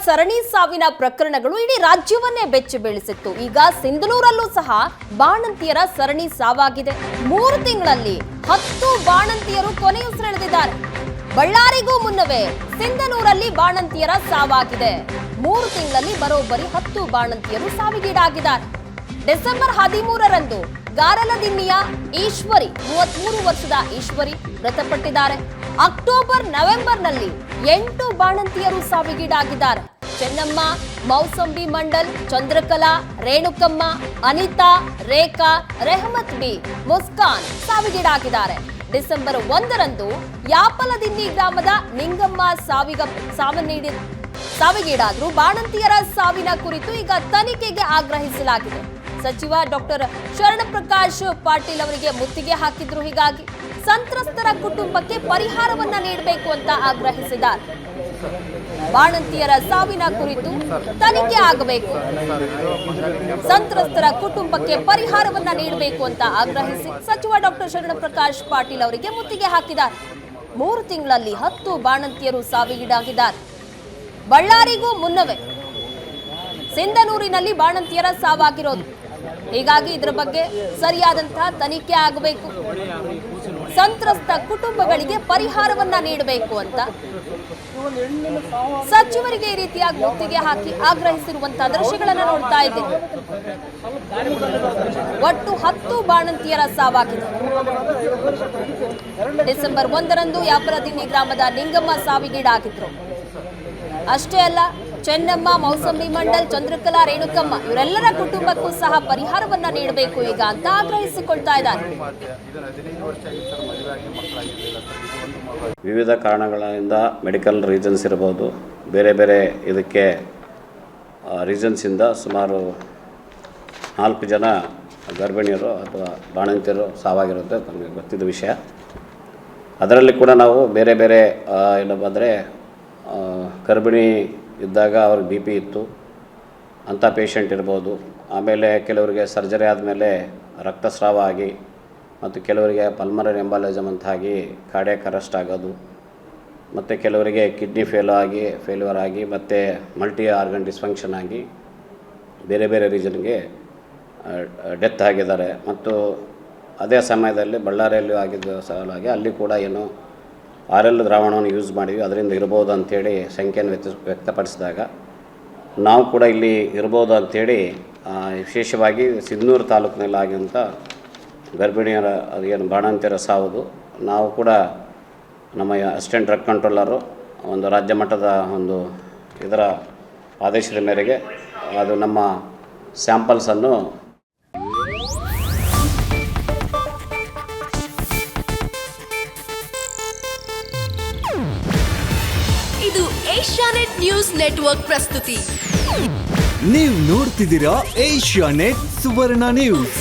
ಸರಣಿ ಸಾವಿನ ಪ್ರಕರಣಗಳು ಇಡೀ ರಾಜ್ಯವನ್ನೇ ಬೆಚ್ಚಿ ಬೀಳಿಸಿತ್ತು. ಈಗ ಸಿಂಧನೂರಲ್ಲೂ ಸಹ ಬಾಣಂತಿಯರ ಸರಣಿ ಸಾವಾಗಿದೆ. 3 ತಿಂಗಳಲ್ಲಿ 10 ಬಾಣಂತಿಯರು ಕೊನೆಯುಸಿರೆಳೆದಿದ್ದಾರೆ. ಬಳ್ಳಾರಿಗೂ ಮುನ್ನವೇ ಸಿಂಧನೂರಲ್ಲಿ ಬಾಣಂತಿಯರ ಸಾವಾಗಿದೆ. 3 ತಿಂಗಳಲ್ಲಿ ಬರೋಬ್ಬರಿ 10 ಬಾಣಂತಿಯರು ಸಾವಿಗೀಡಾಗಿದ್ದಾರೆ. ಡಿಸೆಂಬರ್ 13ರಂದು ಗಾರಲದಿನ್ನಿಯ ಈಶ್ವರಿ 33 ವರ್ಷದ ಈಶ್ವರಿ ಮೃತಪಟ್ಟಿದ್ದಾರೆ. ಅಕ್ಟೋಬರ್ ನವೆಂಬರ್ನಲ್ಲಿ 8 ಬಾಣಂತಿಯರು ಸಾವಿಗೀಡಾಗಿದ್ದಾರೆ. ಚೆನ್ನಮ್ಮ, ಮೌಸಂಬಿ ಮಂಡಲ್, ಚಂದ್ರಕಲಾ, ರೇಣುಕಮ್ಮ, ಅನಿತಾ, ರೇಖಾ, ರೆಹಮತ್ ಬಿ, ಮುಸ್ಕಾನ್ ಸಾವಿಗೀಡಾಗಿದ್ದಾರೆ. ಡಿಸೆಂಬರ್ 1ರಂದು ಯಾಪಲದಿನ್ನಿ ಗ್ರಾಮದ ನಿಂಗಮ್ಮ ಸಾವಿಗೀಡಾದ್ರು. ಬಾಣಂತಿಯರ ಸಾವಿನ ಕುರಿತು ಈಗ ತನಿಖೆಗೆ ಆಗ್ರಹಿಸಲಾಗಿದೆ. ಸಚಿವ ಡಾಕ್ಟರ್ ಶರಣಪ್ರಕಾಶ್ ಪಾಟೀಲ್ ಅವರಿಗೆ ಮುತ್ತಿಗೆ ಹಾಕಿದ್ರು. ಹೀಗಾಗಿ ಸಂತ್ರಸ್ತರ ಕುಟುಂಬಕ್ಕೆ ಪರಿಹಾರವನ್ನ ನೀಡಬೇಕು ಅಂತ ಆಗ್ರಹಿಸಿದ್ದಾರೆ. ಬಾಣಂತಿಯರ ಸಾವಿನ ಕುರಿತು ತನಿಖೆ ಆಗಬೇಕು, ಸಂತ್ರಸ್ತರ ಕುಟುಂಬಕ್ಕೆ ಪರಿಹಾರವನ್ನ ನೀಡಬೇಕು ಅಂತ ಆಗ್ರಹಿಸಿ ಸಚಿವ ಡಾಕ್ಟರ್ ಶರಣಪ್ರಕಾಶ್ ಪಾಟೀಲ್ ಅವರಿಗೆ ಮುತ್ತಿಗೆ ಹಾಕಿದ್ದಾರೆ. 3 ತಿಂಗಳಲ್ಲಿ 10 ಬಾಣಂತಿಯರು ಸಾವಿಗೀಡಾಗಿದ್ದಾರೆ. ಬಳ್ಳಾರಿಗೂ ಮುನ್ನವೇ ಸಿಂಧನೂರಿನಲ್ಲಿ ಬಾಣಂತಿಯರ ಸಾವಾಗಿರೋದು. ಹೀಗಾಗಿ ಇದರ ಬಗ್ಗೆ ಸರಿಯಾದಂತಹ ತನಿಖೆ ಆಗಬೇಕು, ಸಂತ್ರಸ್ತ ಕುಟುಂಬಗಳಿಗೆ ಪರಿಹಾರವನ್ನ ನೀಡಬೇಕು ಅಂತ ಸಚಿವರಿಗೆ ಈ ರೀತಿಯಾಗಿ ಮುತ್ತಿಗೆ ಹಾಕಿ ಆಗ್ರಹಿಸಿರುವಂತಹ ದೃಶ್ಯಗಳನ್ನು ನೋಡ್ತಾ ಇದ್ದೀವಿ. ಒಟ್ಟು 10 ಬಾಣಂತಿಯರ ಸಾವಾಗಿದೆ. ಡಿಸೆಂಬರ್ 1ರಂದು ಯಾಪಲದಿನ್ನಿ ಗ್ರಾಮದ ನಿಂಗಮ್ಮ ಸಾವಿಗೀಡಾಗಿದ್ರು. ಅಷ್ಟೇ ಅಲ್ಲ, ಚೆನ್ನಮ್ಮ, ಮೌಸಂಬಿ ಮಂಡಲ್, ಚಂದ್ರಕಲಾ, ರೇಣುಕಮ್ಮ ಇವರೆಲ್ಲರ ಕುಟುಂಬಕ್ಕೂ ಸಹ ಪರಿಹಾರವನ್ನ ನೀಡಬೇಕು ಈಗ ಅಂತ ಆಗ್ರಹಿಸಿಕೊಳ್ತಾ ಇದ್ದಾರೆ. ವಿವಿಧ ಕಾರಣಗಳಿಂದ ಮೆಡಿಕಲ್ ರೀಸನ್ಸ್ ಇರಬಹುದು, ಬೇರೆ ಬೇರೆ ಇದಕ್ಕೆ ರೀಸನ್ಸಿಂದ ಸುಮಾರು 4 ಜನ ಗರ್ಭಿಣಿಯರು ಅಥವಾ ಬಾಣಂತಿಯರು ಸಾವಾಗಿರುತ್ತೆ ನಮಗೆ ಗೊತ್ತಿದ್ದ ವಿಷಯ. ಅದರಲ್ಲಿ ಕೂಡ ನಾವು ಬೇರೆ ಬೇರೆ ಏನಪ್ಪ ಅಂದರೆ ಗರ್ಭಿಣಿ ಇದ್ದಾಗ ಅವ್ರಿಗೆ BP ಇತ್ತು ಅಂಥ ಪೇಷಂಟ್ ಇರ್ಬೋದು. ಆಮೇಲೆ ಕೆಲವರಿಗೆ ಸರ್ಜರಿ ಆದಮೇಲೆ ರಕ್ತಸ್ರಾವ ಆಗಿ ಮತ್ತು ಕೆಲವರಿಗೆ ಪಲ್ಮನರಿ ಎಂಬಾಲಿಸಮ್ ಅಂತಾಗಿ ಕಾರ್ಡಿಯಾಕ್ ಅರೆಸ್ಟ್ ಆಗೋದು, ಮತ್ತು ಕೆಲವರಿಗೆ ಕಿಡ್ನಿ ಫೇಲ್ಯೂರ್ ಆಗಿ ಮತ್ತು ಮಲ್ಟಿ ಆರ್ಗನ್ ಡಿಸ್ಫಂಕ್ಷನ್ ಆಗಿ ಬೇರೆ ಬೇರೆ ರೀಸನ್ಗೆ ಡೆತ್ ಆಗಿದ್ದಾರೆ. ಮತ್ತು ಅದೇ ಸಮಯದಲ್ಲಿ ಬಳ್ಳಾರಿಯಲ್ಲಿ ಆಗಿದ್ದ ಸಲುವಾಗಿ ಅಲ್ಲಿ ಕೂಡ ಏನು RL ದ್ರಾವಣವನ್ನು ಯೂಸ್ ಮಾಡಿದ್ವಿ, ಅದರಿಂದ ಇರ್ಬೋದು ಅಂಥೇಳಿ ಸಂಖ್ಯೆಯನ್ನು ವ್ಯಕ್ತಪಡಿಸಿದಾಗ ನಾವು ಕೂಡ ಇಲ್ಲಿ ಇರ್ಬೋದು ಅಂಥೇಳಿ ವಿಶೇಷವಾಗಿ ಸಿಂಧನೂರು ತಾಲೂಕಿನಲ್ಲಿ ಆಗಿರುವಂಥ ಗರ್ಭಿಣಿಯರ ಏನು ಬಾಣಂತಿಯರ ಸಾವುದು ನಾವು ಕೂಡ ನಮ್ಮ ಅಸಿಸ್ಟೆಂಟ್ ಡ್ರಗ್ ಕಂಟ್ರೋಲರು ಒಂದು ರಾಜ್ಯ ಮಟ್ಟದ ಒಂದು ಇದರ ಆದೇಶದ ಮೇರೆಗೆ ಅದು ನಮ್ಮ ಸ್ಯಾಂಪಲ್ಸನ್ನು ಇದು ಏಷ್ಯಾನೆಟ್ ನ್ಯೂಸ್ ನೆಟ್ವರ್ಕ್ ಪ್ರಸ್ತುತಿ. ನೀವು ನೋಡ್ತಿದ್ದೀರಾ ಏಷ್ಯಾನೆಟ್ ಸುವರ್ಣ ನ್ಯೂಸ್.